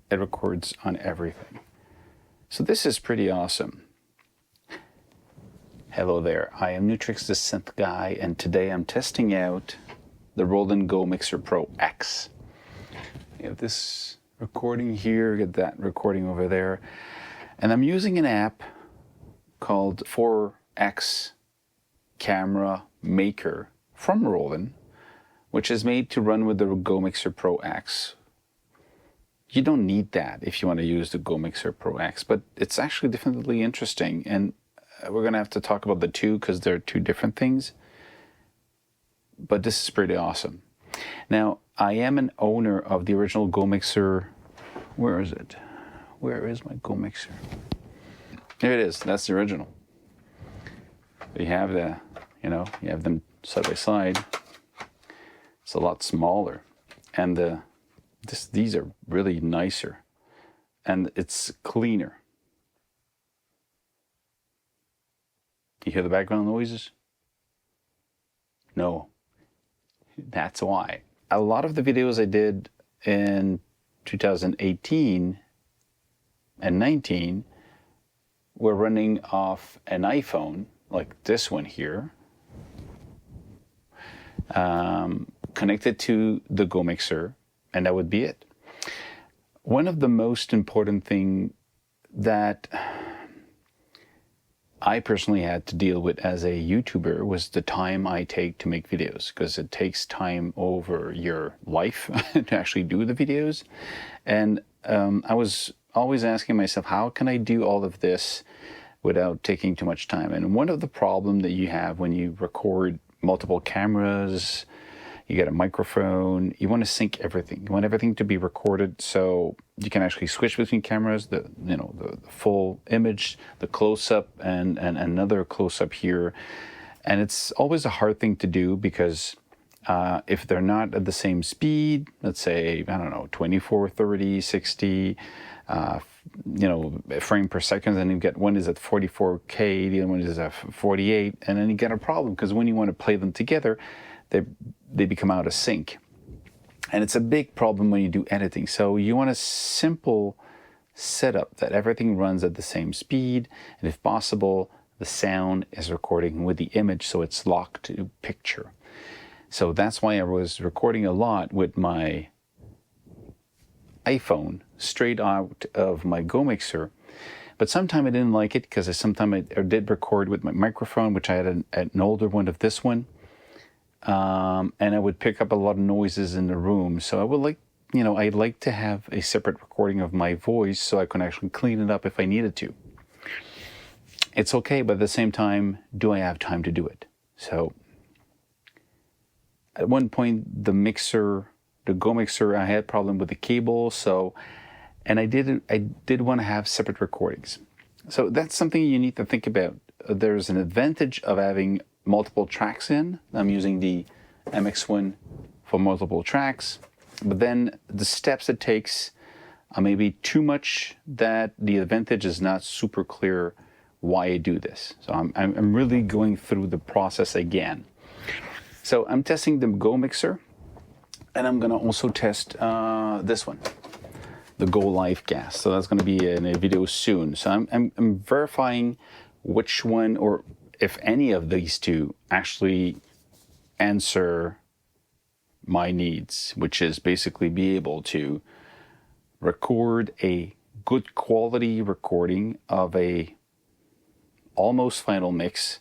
it records on everything. So this is pretty awesome. Hello there, I am Nu-Trix, the synth guy, and today I'm testing out the Roland Go Mixer Pro X. You have this recording here, get that recording over there, and I'm using an app called 4X Camera Maker from Roland, which is made to run with the Go Mixer Pro X. You don't need that if you want to use the Go Mixer Pro X, but it's actually definitely interesting, and we're going to have to talk about the two because they're two different things. But this is pretty awesome. Now, I am an owner of the original Go Mixer. Where is it? Where is my Go Mixer? Here it is. That's the original. You have the, you have them side by side. It's a lot smaller, and these are really nicer, and it's cleaner. You hear the background noises? No. That's why. A lot of the videos I did in 2018 and 19 were running off an iPhone, like this one here, connected to the Go Mixer, and that would be it. One of the most important things that I personally had to deal with as a YouTuber was the time I take to make videos, because it takes time over your life to actually do the videos. And I was always asking myself, how can I do all of this without taking too much time? And one of the problems that you have when you record multiple cameras, you get a microphone, you want to sync everything. You want everything to be recorded so you can actually switch between cameras, the full image, the close-up, and another close-up here. And it's always a hard thing to do because if they're not at the same speed, let's say, I don't know, 24, 30, 60, frame per second, then you get one is at 44K, the other one is at 48, and then you get a problem because when you want to play them together, they become out of sync. And it's a big problem when you do editing. So you want a simple setup that everything runs at the same speed, and if possible, the sound is recording with the image so it's locked to picture. So that's why I was recording a lot with my iPhone straight out of my Go Mixer. But sometimes I didn't like it because sometimes I did record with my microphone, which I had an older one of this one. And I would pick up a lot of noises in the room. So I would I'd like to have a separate recording of my voice so I can actually clean it up if I needed to. It's okay, but at the same time, do I have time to do it? So at one point, the Go Mixer, I had a problem with the cable. And I did want to have separate recordings. So that's something you need to think about. There's an advantage of having multiple tracks in. I'm using the MX1 for multiple tracks, but then the steps it takes are maybe too much that the advantage is not super clear why I do this. So I'm really going through the process again. So I'm testing the Go Mixer, and I'm gonna also test this one, the Go Live Gas. So that's gonna be in a video soon. So I'm verifying which one, or if any of these two actually answer my needs, which is basically be able to record a good quality recording of a almost final mix.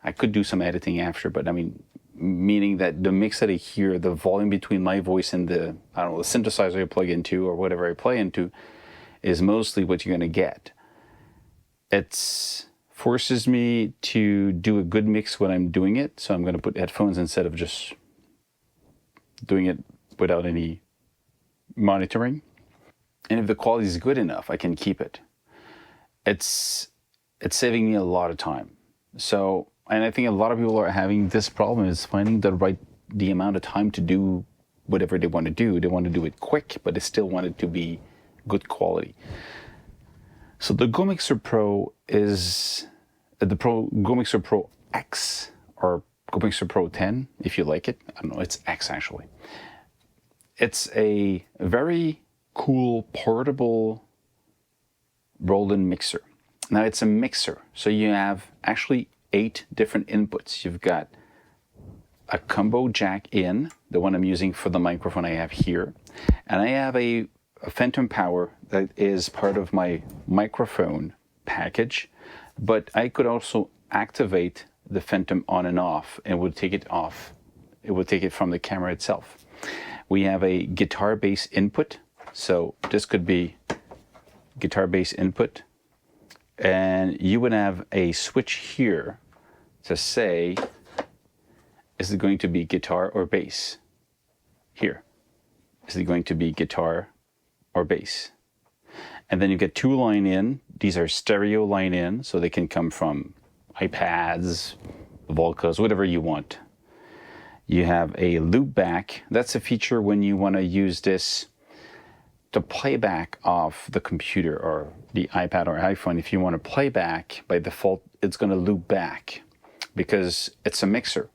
I could do some editing after, but I mean, meaning that the mix that I hear, the volume between my voice and the synthesizer I plug into or whatever I play into is mostly what you're going to get. It's forces me to do a good mix when I'm doing it. So I'm going to put headphones instead of just doing it without any monitoring. And if the quality is good enough, I can keep it. It's saving me a lot of time. So, and I think a lot of people are having this problem, is finding the amount of time to do whatever they want to do. They want to do it quick, but they still want it to be good quality. So the Go Mixer Pro is Go Mixer Pro X, or Go Mixer Pro 10, if you like it. I don't know, it's X actually. It's a very cool portable Roland mixer. Now it's a mixer, so you have actually 8 different inputs. You've got a combo jack in, the one I'm using for the microphone I have here, and I have a phantom power that is part of my microphone package, but I could also activate the phantom on and off, and it would take it off. It would take it from the camera itself. We have a guitar bass input, so this could be guitar bass input, and you would have a switch here to say, is it going to be guitar or bass? Here. Is it going to be guitar or bass? And then you get 2 line in. These are stereo line in, so they can come from iPads, Volcas, whatever you want. You have a loop back. That's a feature when you want to use this to play back off the computer or the iPad or iPhone. If you want to play back, by default, it's going to loop back because it's a mixer.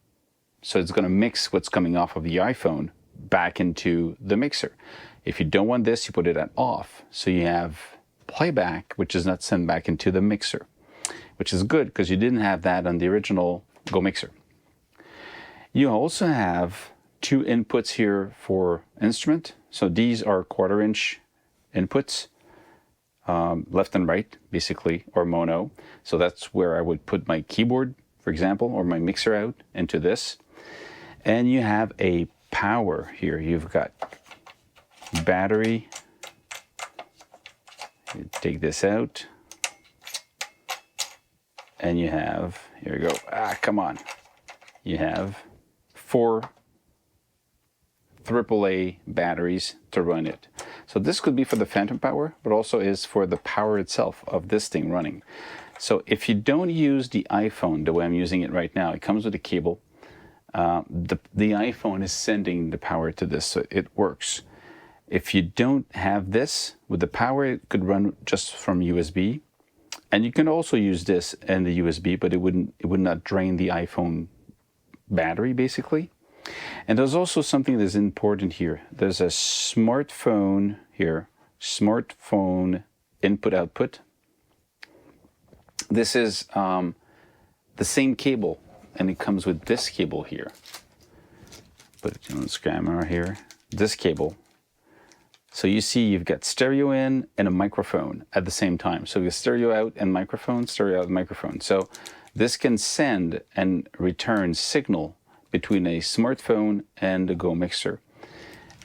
So it's going to mix what's coming off of the iPhone back into the mixer. If you don't want this, you put it at off. So you have playback, which is not sent back into the mixer, which is good because you didn't have that on the original Go Mixer. You also have 2 inputs here for instrument. So these are 1/4-inch inputs, left and right, basically, or mono. So that's where I would put my keyboard, for example, or my mixer out into this. And you have a power here. You've got battery. You take this out. And you have, here we go. Come on. You have 4 AAA batteries to run it. So this could be for the phantom power, but also is for the power itself of this thing running. So if you don't use the iPhone the way I'm using it right now, it comes with a cable. The iPhone is sending the power to this, so it works. If you don't have this with the power, it could run just from USB. And you can also use this and the USB, but it would not drain the iPhone battery, basically. And there's also something that's important here. There's a smartphone here, smartphone input-output. This is the same cable, and it comes with this cable here. Put it on the camera here, this cable. So you see you've got stereo in and a microphone at the same time. So you have stereo out and microphone, stereo out and microphone. So this can send and return signal between a smartphone and a Go Mixer.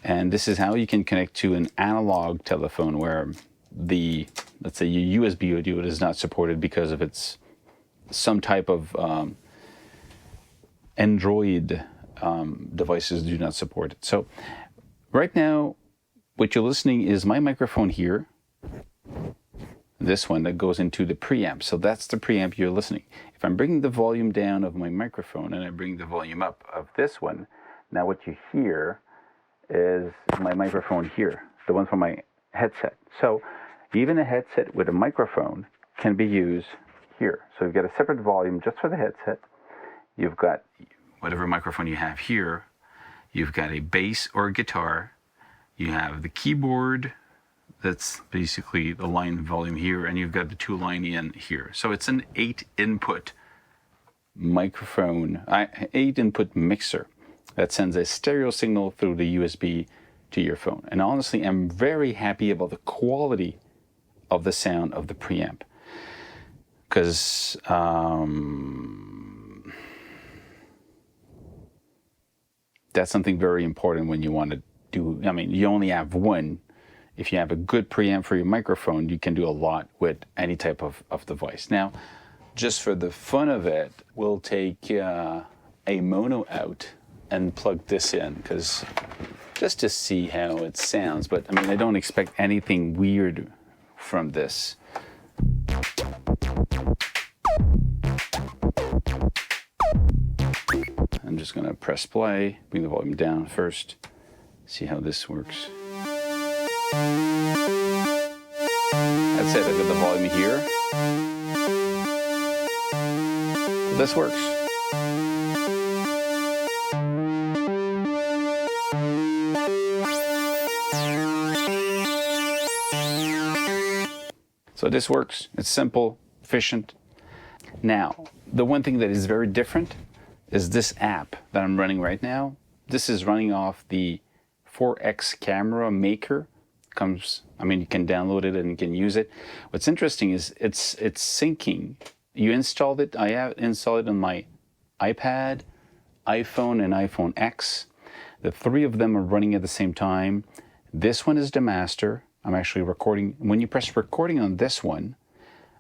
And this is how you can connect to an analog telephone where the, let's say, your USB audio is not supported because of its some type of Android devices do not support it. So right now, what you're listening is my microphone here, this one that goes into the preamp. So that's the preamp you're listening. If I'm bringing the volume down of my microphone and I bring the volume up of this one, now what you hear is my microphone here, the one from my headset. So even a headset with a microphone can be used here. So you've got a separate volume just for the headset. You've got whatever microphone you have here. You've got a bass or a guitar. You have the keyboard, that's basically the line volume here, and you've got the 2 line in here. So it's an 8 input microphone, 8 input mixer that sends a stereo signal through the USB to your phone. And honestly, I'm very happy about the quality of the sound of the preamp, because that's something very important when you want to do, I mean, you only have one. If you have a good preamp for your microphone, you can do a lot with any type of device. Now, just for the fun of it, we'll take a mono out and plug this in, because just to see how it sounds. But I mean, I don't expect anything weird from this. I'm just gonna press play, bring the volume down first, see how this works. That's it, I've got the volume here. This works. So this works. It's simple, efficient. Now, the one thing that is very different is this app that I'm running right now. This is running off the 4X camera maker. You can download it and you can use it. What's interesting is it's syncing. You installed it. I have installed it on my iPad, iPhone, and iPhone X. The three of them are running at the same time. This one is the master. I'm actually recording. When you press recording on this one,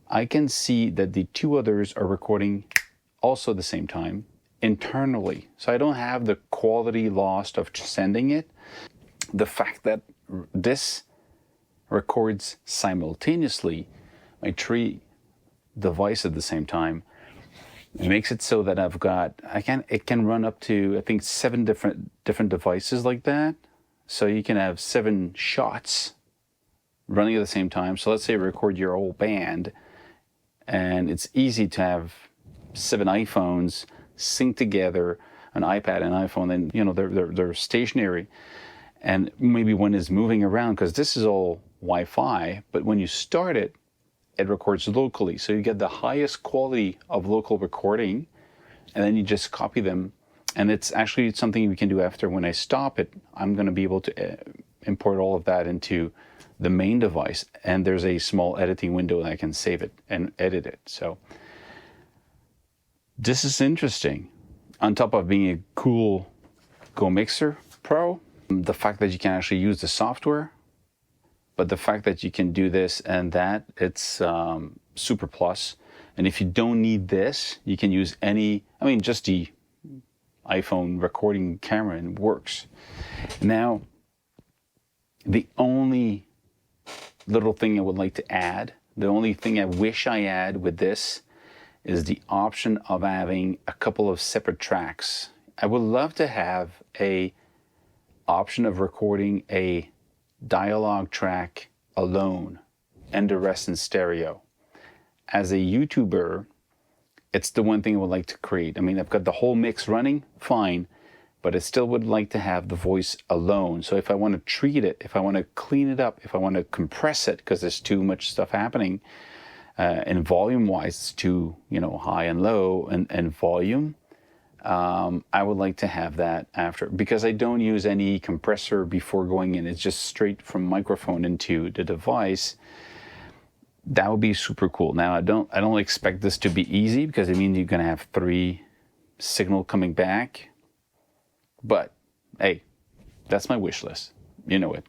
I can see that the two others are recording also at the same time internally. So I don't have the quality lost of sending it. The fact that this records simultaneously my three devices at the same time, it makes it so that it can run up to, I think, 7 different devices like that. So you can have 7 shots running at the same time. So let's say you record your whole band, and it's easy to have 7 iPhones sync together, an iPad and iPhone, and they're stationary, and maybe one is moving around because this is all Wi-Fi, but when you start it, it records locally. So you get the highest quality of local recording, and then you just copy them. And it's actually something we can do after. When I stop it, I'm going to be able to import all of that into the main device. And there's a small editing window that I can save it and edit it. So this is interesting. On top of being a cool Go Mixer Pro, the fact that you can actually use the software, but the fact that you can do this and that, it's super plus. And if you don't need this, you can use just the iPhone recording camera, and it works. Now, the only little thing I would like to add, the only thing I wish I had with this, is the option of having a couple of separate tracks. I would love to have a option of recording a dialogue track alone and the rest in stereo. As a YouTuber, it's the one thing I would like to create. I've got the whole mix running, fine, but I still would like to have the voice alone. So if I want to treat it, if I want to clean it up, if I want to compress it because there's too much stuff happening, and volume-wise, it's too high and low and volume, I would like to have that after, because I don't use any compressor before going in. It's just straight from microphone into the device. That would be super cool. Now, I don't expect this to be easy, because it means you're going to have 3 signal coming back. But hey, that's my wish list. You know it.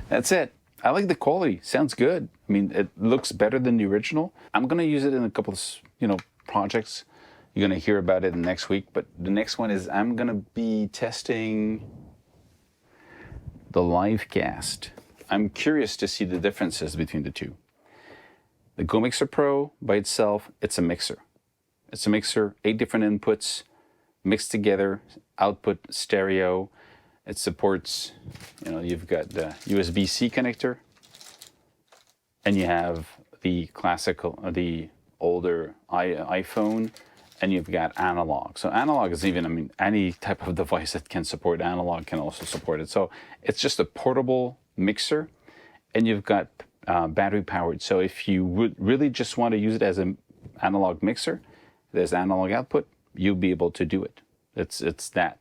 That's it. I like the quality. Sounds good. It looks better than the original. I'm going to use it in a couple of projects. You're going to hear about it next week. But the next one is I'm going to be testing the Livecast. I'm curious to see the differences between the two. The Go Mixer Pro by itself, it's a mixer. It's a mixer, 8 different inputs, mixed together, output stereo. It supports, you've got the USB-C connector, and you have the classical, the older iPhone, and you've got analog. So analog is even, any type of device that can support analog can also support it. So it's just a portable mixer, and you've got battery powered. So if you would really just want to use it as an analog mixer, there's analog output, you'll be able to do it. It's that.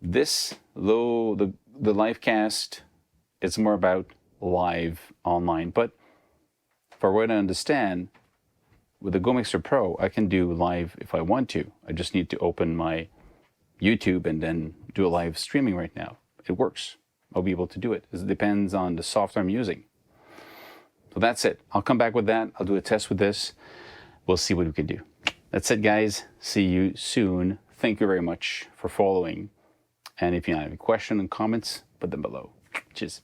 The Livecast, it's more about live online. But for what I understand, with the Go Mixer Pro, I can do live if I want to. I just need to open my YouTube and then do a live streaming right now. It works. I'll be able to do it. It depends on the software I'm using. So that's it. I'll come back with that. I'll do a test with this. We'll see what we can do. That's it, guys. See you soon. Thank you very much for following. And if you have any questions and comments, put them below. Cheers.